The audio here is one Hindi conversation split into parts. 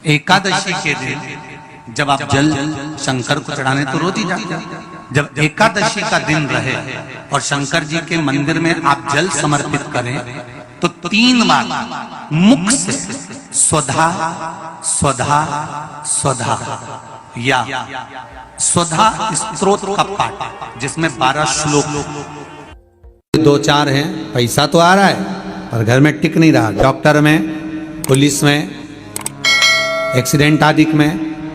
एकादशी के दिन जब आप जल शंकर को चढ़ाने तो रोज ही जाते, जब एकादशी का दिन रहे और शंकर जी के मंदिर में आप जल समर्पित करें तो 3 बार मुख से स्वधा स्वधा स्वधा या स्वधा स्तोत्र का पाठ, जिसमें 12 श्लोक 2-4 हैं। पैसा तो आ रहा है पर घर में टिक नहीं रहा, डॉक्टर में, पुलिस में, एक्सीडेंट आदि में,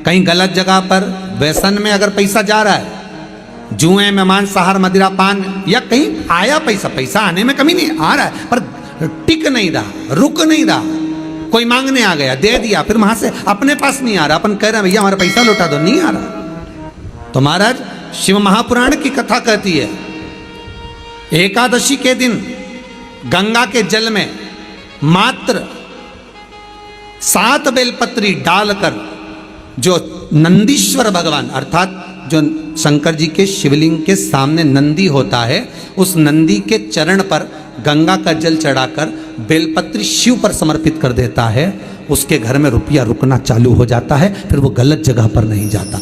कहीं गलत जगह पर, व्यसन में अगर पैसा जा रहा है, जुए में, मांसाहार, मदिरा पान, या कहीं आया पैसा आने में कमी नहीं, आ रहा है पर टिक नहीं रहा, रुक नहीं रहा, कोई मांगने आ गया, दे दिया, फिर वहां से अपने पास नहीं आ रहा, अपन कह रहे हैं भैया हमारा पैसा लौटा दो, नहीं आ रहा। तो महाराज शिव महापुराण की कथा कहती है एकादशी के दिन गंगा के जल में मात्र 7 बेलपत्री डालकर जो नंदीश्वर भगवान अर्थात जो शंकर जी के शिवलिंग के सामने नंदी होता है, उस नंदी के चरण पर गंगा का जल चढ़ाकर बेलपत्री शिव पर समर्पित कर देता है, उसके घर में रुपया रुकना चालू हो जाता है, फिर वो गलत जगह पर नहीं जाता,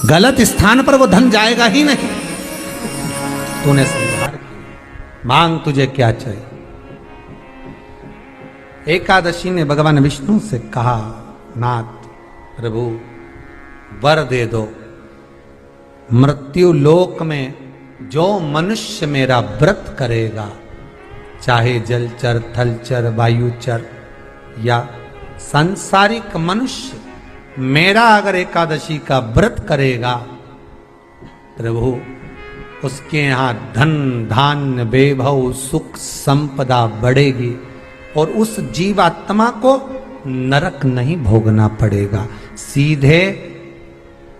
गलत स्थान पर वो धन जाएगा ही नहीं। तूने समझा, मांग तुझे क्या चाहिए। एकादशी ने भगवान विष्णु से कहा, नाथ प्रभु वर दे दो, मृत्यु लोक में जो मनुष्य मेरा व्रत करेगा, चाहे जलचर, थलचर, वायुचर या सांसारिक मनुष्य, मेरा अगर एकादशी का व्रत करेगा प्रभु, उसके यहाँ धन धान्य वैभव सुख संपदा बढ़ेगी और उस जीवात्मा को नरक नहीं भोगना पड़ेगा, सीधे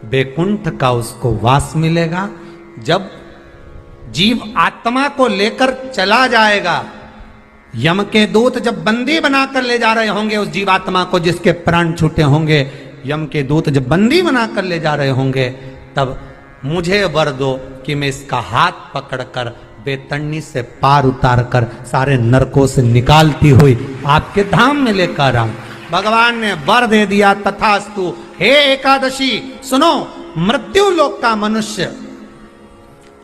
बैकुंठ का उसको वास मिलेगा। जब जीव आत्मा को लेकर चला जाएगा, यम के दूत जब बंदी बनाकर ले जा रहे होंगे उस जीवात्मा को जिसके प्राण छूटे होंगे, यम के दूत जब बंदी बनाकर ले जा रहे होंगे, तब मुझे वर दो कि मैं इसका हाथ पकड़कर बेतन्नी से पार उतार कर सारे नरकों से निकालती हुई आपके धाम में लेकर आऊं। भगवान ने वर दे दिया, तथास्तु। हे एकादशी सुनो, मृत्यु लोक का मनुष्य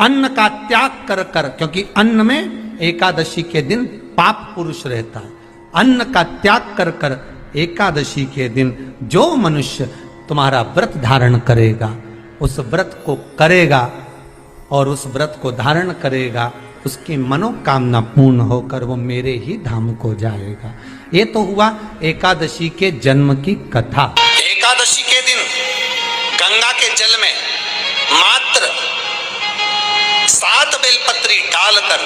अन्न का त्याग कर कर, क्योंकि अन्न में एकादशी के दिन पाप पुरुष रहता है, अन्न का त्याग कर कर एकादशी के दिन जो मनुष्य तुम्हारा व्रत धारण करेगा, उस व्रत को करेगा और उस व्रत को धारण करेगा, उसकी मनोकामना पूर्ण होकर वो मेरे ही धाम को जाएगा। ये तो हुआ एकादशी के जन्म की कथा। एकादशी के दिन गंगा के जल में मात्र 7 बेलपत्री डालकर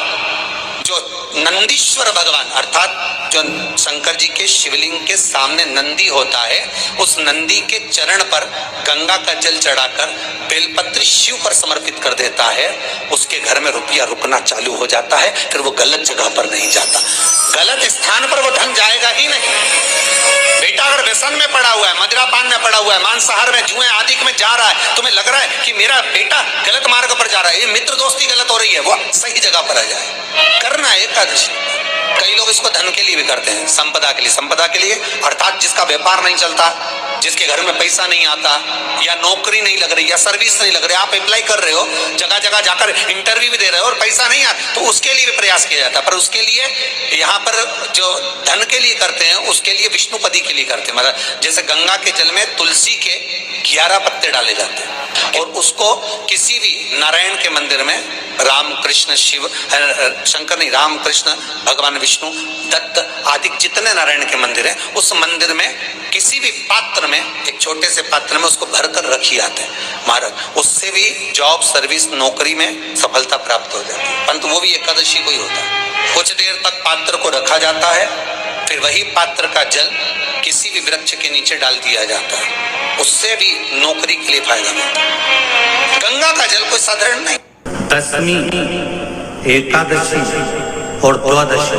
जो नंदीश्वर भगवान अर्थात जो शंकर जी के शिवलिंग के सामने नंदी होता है, उस नंदी के चरण पर गंगा का जल चढ़ाकर बेलपत्री शिव पर समर्पित कर देता है, उसके घर में रुपया रुकना चालू हो जाता है, फिर वो गलत जगह पर नहीं जाता, गलत स्थान पर वो धन जाएगा ही नहीं। बेटा अगर व्यसन में पड़ा हुआ है, मदिरा पान में पड़ा हुआ है, मांसाहार में, जुए आदि में जा रहा है, तुम्हें लग रहा है कि मेरा बेटा गलत मार्ग पर जा रहा है, ये मित्र दोस्ती गलत हो रही है, वो सही जगह पर आ जाए। करना है एकादशी। कई लोग इसको धन के लिए भी करते हैं, संपदा के लिए, संपदा के लिए अर्थात जिसका व्यापार नहीं चलता, जिसके घर में पैसा नहीं आता, या नौकरी नहीं लग रही, या सर्विस नहीं लग रही, आप अप्लाई कर रहे हो, जगह जगह जाकर इंटरव्यू भी दे रहे हो और पैसा नहीं आता, तो उसके लिए भी प्रयास किया जाता है। पर उसके लिए यहाँ पर जो धन के लिए करते हैं, उसके लिए विष्णुपदी के लिए करते हैं। मतलब जैसे गंगा के जल में तुलसी के 11 पत्ते डाले जाते हैं और उसको किसी भी नारायण के मंदिर में, राम कृष्ण शिव शंकर नहीं, राम कृष्ण भगवान विष्णु दत्त आदि जितने नारायण के मंदिर हैं, उस मंदिर में किसी भी पात्र में, एक छोटे से पात्र में उसको भरकर रखी आते हैं महाराज, उससे भी जॉब सर्विस नौकरी में सफलता प्राप्त हो जाती है। परंतु वो भी एकादशी को ही होता है। कुछ देर तक पात्र को रखा जाता है, फिर वही पात्र का जल किसी भी वृक्ष के नीचे डाल दिया जाता है, उससे भी नौकरी के लिए फायदा मिलता है। गंगा का जल कोई साधारण नहीं। दशमी, एकादशी और द्वादशी,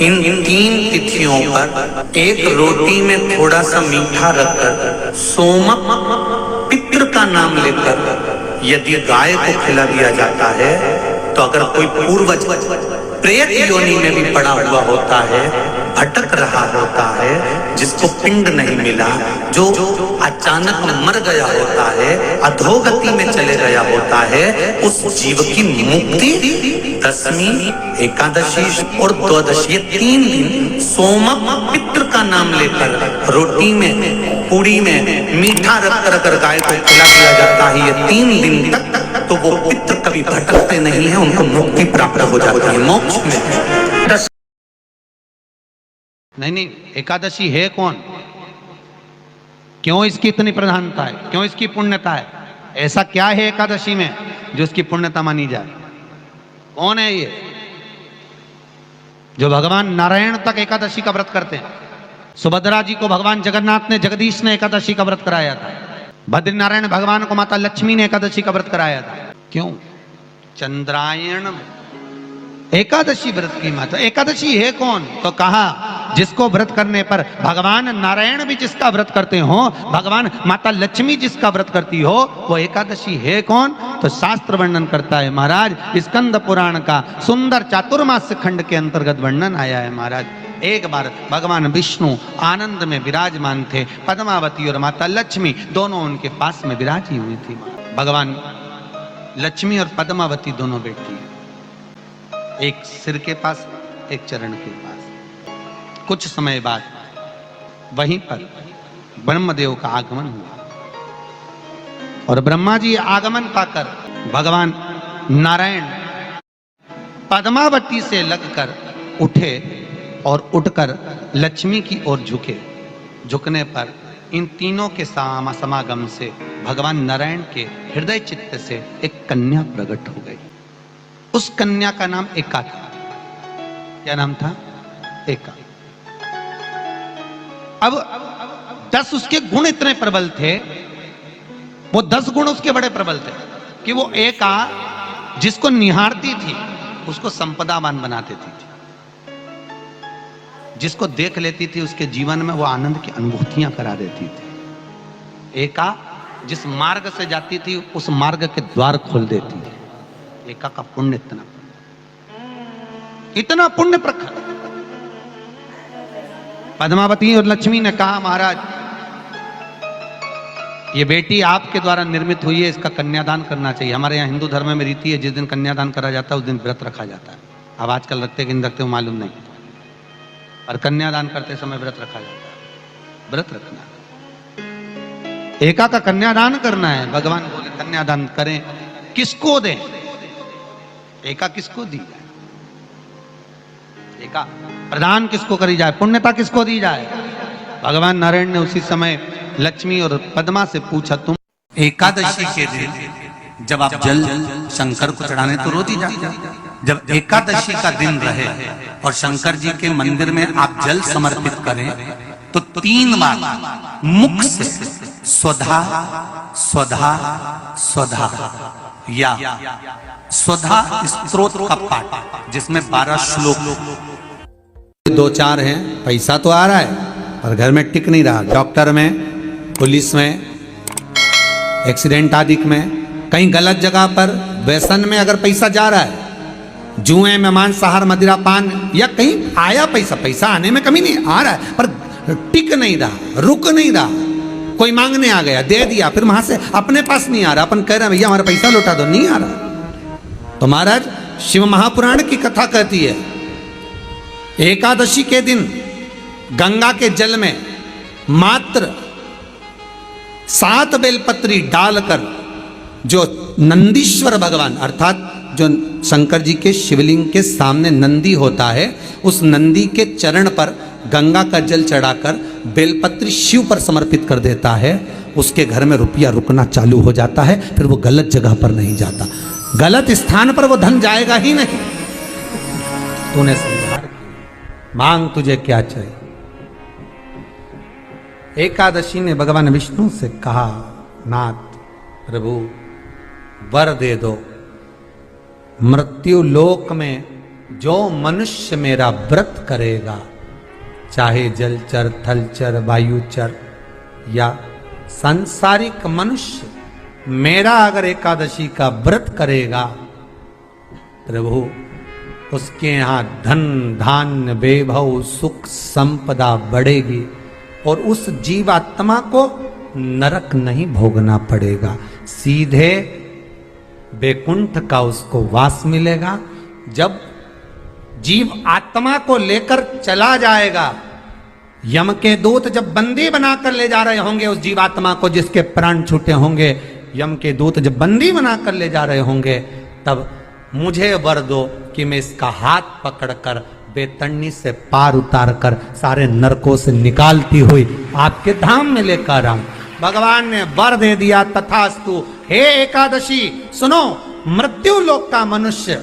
इन 3 तिथियों पर एक रोटी में थोड़ा सा मीठा रखकर सोमक पितृ का नाम लेकर यदि गाय को खिला दिया जाता है, तो अगर कोई पूर्वज प्रेत योनि में भी पड़ा हुआ होता है भटक रहा होता है, जिसको पिंड नहीं मिला, जो अचानक मर गया होता है, अधोगति में चले गया होता है, उस जीव की मुक्ति दशमी, एकादशी और द्वादशी, ये 3 दिन सोमक पितृ का नाम लेकर रोटी में, पूड़ी में मीठा रख कर गाय को खिला दिया जाता है। ये 3 दिन तक तो वो पितृ कभी भटकते नहीं है, उनको मुक्ति प्राप्त हो जाती है, मोक्ष में। नहीं, एकादशी है कौन, क्यों इसकी इतनी प्रधानता है, क्यों इसकी पुण्यता है, ऐसा क्या है एकादशी में जो इसकी पुण्यता मानी जाए? कौन है ये जो भगवान नारायण तक एकादशी का व्रत करते हैं? सुभद्रा जी को भगवान जगन्नाथ ने, जगदीश ने एकादशी का व्रत कराया था। बद्रीनारायण भगवान को माता लक्ष्मी ने एकादशी का व्रत कराया था। क्यों? चंद्रायण एकादशी व्रत की माता। एकादशी है कौन? तो कहा जिसको व्रत करने पर भगवान नारायण भी जिसका व्रत करते हो, भगवान माता लक्ष्मी जिसका व्रत करती हो, वो एकादशी है कौन? तो शास्त्र वर्णन करता है महाराज, स्कंद पुराण का सुंदर चातुर्मास्य खंड के अंतर्गत वर्णन आया है महाराज। एक बार भगवान विष्णु आनंद में विराजमान थे, पद्मावती और माता लक्ष्मी दोनों उनके पास में विराजी हुई थी। भगवान लक्ष्मी और पद्मावती दोनों बैठी, एक सिर के पास, एक चरण के पास। कुछ समय बाद वहीं पर ब्रह्मदेव का आगमन हुआ और ब्रह्मा जी आगमन पाकर भगवान नारायण पद्मावती से लगकर उठे और उठकर लक्ष्मी की ओर झुके। झुकने पर इन तीनों के समागम से भगवान नारायण के हृदय चित्त से एक कन्या प्रकट हो गई। उस कन्या का नाम एका था। क्या नाम था? एका। अब 10 उसके गुण इतने प्रबल थे, वो 10 गुण उसके बड़े प्रबल थे कि वो एका जिसको निहारती थी उसको संपदावान बना देती थी। जिसको देख लेती थी उसके जीवन में वो आनंद की अनुभूतियां करा देती थी। एका जिस मार्ग से जाती थी उस मार्ग के द्वार खोल देती थी। एका का पुण्य इतना पुण्य प्रखर। पद्मावती और लक्ष्मी ने कहा महाराज ये बेटी आपके द्वारा निर्मित हुई है, इसका कन्यादान करना चाहिए। हमारे यहाँ हिंदू धर्म में रीति है, जिस दिन कन्यादान करा जाता है उस दिन व्रत रखा जाता है। अब आजकल रखते कि नहीं रखते हो मालूम नहीं, और कन्यादान करते समय व्रत रखा जाता है। व्रत रखना, एका का कन्यादान करना है। भगवान बोले कन्यादान करें, किसको दें? एका किसको दी जाए? एका प्रदान किसको करी जाए? पुण्यता किसको दी जाए? भगवान नारायण ने उसी समय लक्ष्मी और पद्मा से पूछा, तुम एकादशी के दिन जब आप जल शंकर को चढ़ाने तो रोज ही जाते, जब एकादशी का दिन रहे और शंकर जी के मंदिर में आप जल समर्पित करें तो 3 बार मुख से स्वधा स्वधा स्वधा या स्वधा स्तोत्र का पाठ, जिसमें 12 श्लोक 2-4 हैं। पैसा तो आ रहा है पर घर में टिक नहीं रहा। डॉक्टर में, पुलिस में, एक्सीडेंट आदि में, कहीं गलत जगह पर, व्यसन में अगर पैसा जा रहा है, जुए में, मांसाहार, मदिरा पान, या कहीं आया पैसा आने में कमी नहीं, आ रहा है पर टिक नहीं रहा, रुक नहीं रहा। कोई मांगने आ गया, दे दिया, फिर वहां से अपने पास नहीं आ रहा, अपन कह रहे हैं भैया हमारा पैसा लौटा दो, नहीं आ रहा। तो महाराज शिव महापुराण की कथा कहती है एकादशी के दिन गंगा के जल में मात्र 7 बेलपत्री डालकर जो नंदीश्वर भगवान अर्थात जो शंकर जी के शिवलिंग के सामने नंदी होता है, उस नंदी के चरण पर गंगा का जल चढ़ाकर बेलपत्री शिव पर समर्पित कर देता है, उसके घर में रुपया रुकना चालू हो जाता है। फिर वो गलत जगह पर नहीं जाता, गलत स्थान पर वो धन जाएगा ही नहीं। तूने समझा, मांग तुझे क्या चाहिए। एकादशी ने भगवान विष्णु से कहा, नाथ प्रभु वर दे दो, मृत्यु लोक में जो मनुष्य मेरा व्रत करेगा, चाहे जलचर, थलचर, वायुचर या सांसारिक मनुष्य, मेरा अगर एकादशी का व्रत करेगा, प्रभु उसके यहाँ धन धान्य वैभव सुख संपदा बढ़ेगी और उस जीवात्मा को नरक नहीं भोगना पड़ेगा, सीधे वैकुंठ का उसको वास मिलेगा। जब जीव आत्मा को लेकर चला जाएगा, यम के दूत जब बंदी बनाकर ले जा रहे होंगे उस जीवात्मा को जिसके प्राण छूटे होंगे, यम के दूत जब बंदी बनाकर ले जा रहे होंगे, तब मुझे वर दो कि मैं इसका हाथ पकड़कर बेतरनी से पार उतार कर सारे नरकों से निकालती हुई आपके धाम में लेकर आऊं। भगवान ने वर दे दिया, तथास्तु। हे एकादशी सुनो, मृत्यु लोक का मनुष्य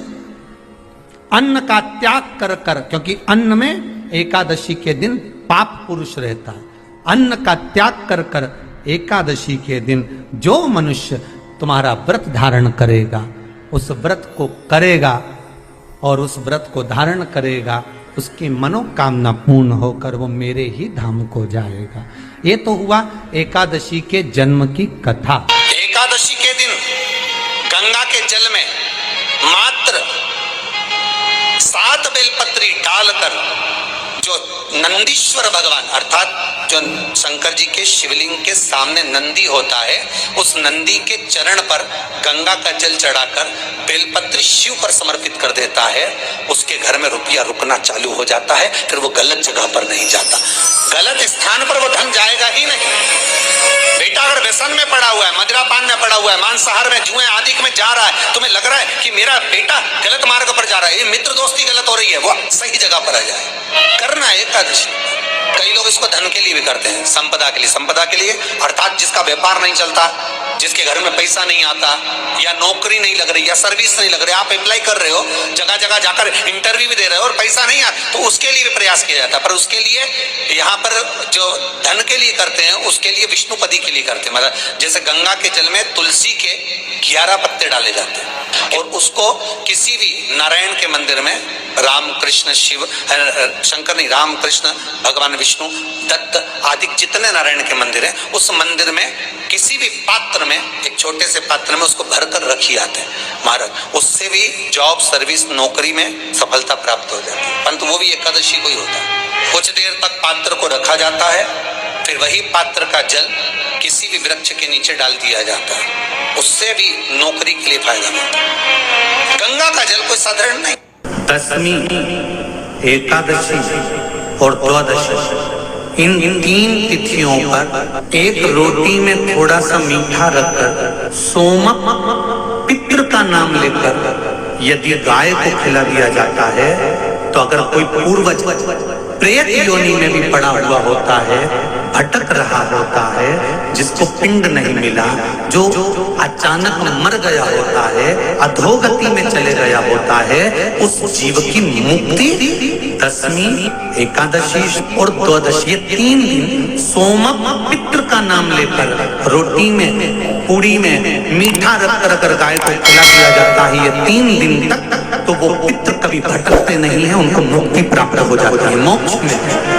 अन्न का त्याग कर कर, क्योंकि अन्न में एकादशी के दिन पाप पुरुष रहता है, अन्न का त्याग कर कर एकादशी के दिन जो मनुष्य तुम्हारा व्रत धारण करेगा, उस व्रत को करेगा और उस व्रत को धारण करेगा, उसकी मनोकामना पूर्ण होकर वो मेरे ही धाम को जाएगा। ये तो हुआ एकादशी के जन्म की कथा। एकादशी के दिन गंगा के जल में मात्र 7 बेलपत्री डालकर जो नंदीश्वर भगवान अर्थात जो शंकर जी के शिवलिंग के सामने नंदी होता है, उस नंदी के चरण पर गंगा का जल चढ़ाकर बेलपत्री शिव पर समर्पित कर देता है, उसके घर में रुपया रुकना चालू हो जाता है। फिर वो गलत जगह पर नहीं जाता, गलत स्थान पर वो धन जाएगा ही नहीं। बेटा अगर व्यसन में पड़ा हुआ है, मदिरा पान में पड़ा हुआ है, मांसाहार में, जुए आदि में जा रहा है, तुम्हें लग रहा है कि मेरा बेटा गलत मार्ग पर जा रहा है, ये मित्र दोस्ती गलत हो रही है, वो सही जगह पर आ जाए। करना है एकादशी। कई लोग इसको धन के लिए भी करते हैं, संपदा के लिए। संपदा के लिए अर्थात जिसका व्यापार नहीं चलता, जिसके घर में पैसा नहीं आता, या नौकरी नहीं लग रही, या सर्विस नहीं लग रही, आप अप्लाई कर रहे हो, जगह जगह जाकर इंटरव्यू भी दे रहे हो और पैसा नहीं आता, तो उसके लिए भी प्रयास किया जाता है। पर उसके लिए यहाँ पर जो धन के लिए करते हैं, उसके लिए विष्णुपदी के लिए करते हैं। मतलब जैसे गंगा के जल में तुलसी के 11 पत्ते डाले जाते हैं और उसको किसी भी नारायण के मंदिर में, राम कृष्ण शिव शंकर नहीं, राम कृष्ण भगवान विष्णु दत्त आदि जितने नारायण के मंदिर हैं, उस मंदिर में किसी भी पात्र में, एक छोटे से पात्र में उसको भरकर रखी आते हैं महाराज। उससे भी जॉब सर्विस नौकरी में सफलता प्राप्त हो जाती है। परंतु वो भी एकादशी को ही होता है। कुछ देर तक पात्र को रखा जाता है, फिर वही पात्र का जल किसी भी वृक्ष के नीचे डाल दिया जाता है, उससे भी नौकरी के लिए फायदा मिलता है। गंगा का जल कोई साधारण नहीं। दशमी, एकादशी और द्वादशी, इन 3 तिथियों पर एक रोटी में थोड़ा सा मीठा रखकर सोमक पितृ का नाम लेकर यदि गाय को खिला दिया जाता है, तो अगर कोई पूर्वज प्रेत योनि में भी पड़ा हुआ होता है, भटक रहा होता है, जिसको पिंड नहीं मिला, जो अचानक मर गया होता है, अधोगति में चले गया होता है, उस जीव की मुक्ति दशमी, एकादशी और द्वादशी, ये 3 दिन सोमक पितृ का नाम लेकर रोटी में, पूड़ी में मीठा रखकर अगर गाय को खिला दिया जाता है, ये 3 दिन तक, तो वो पितृ कभी भटकते नहीं है, उनको मुक्ति प्राप्त हो जाती है, मोक्ष में।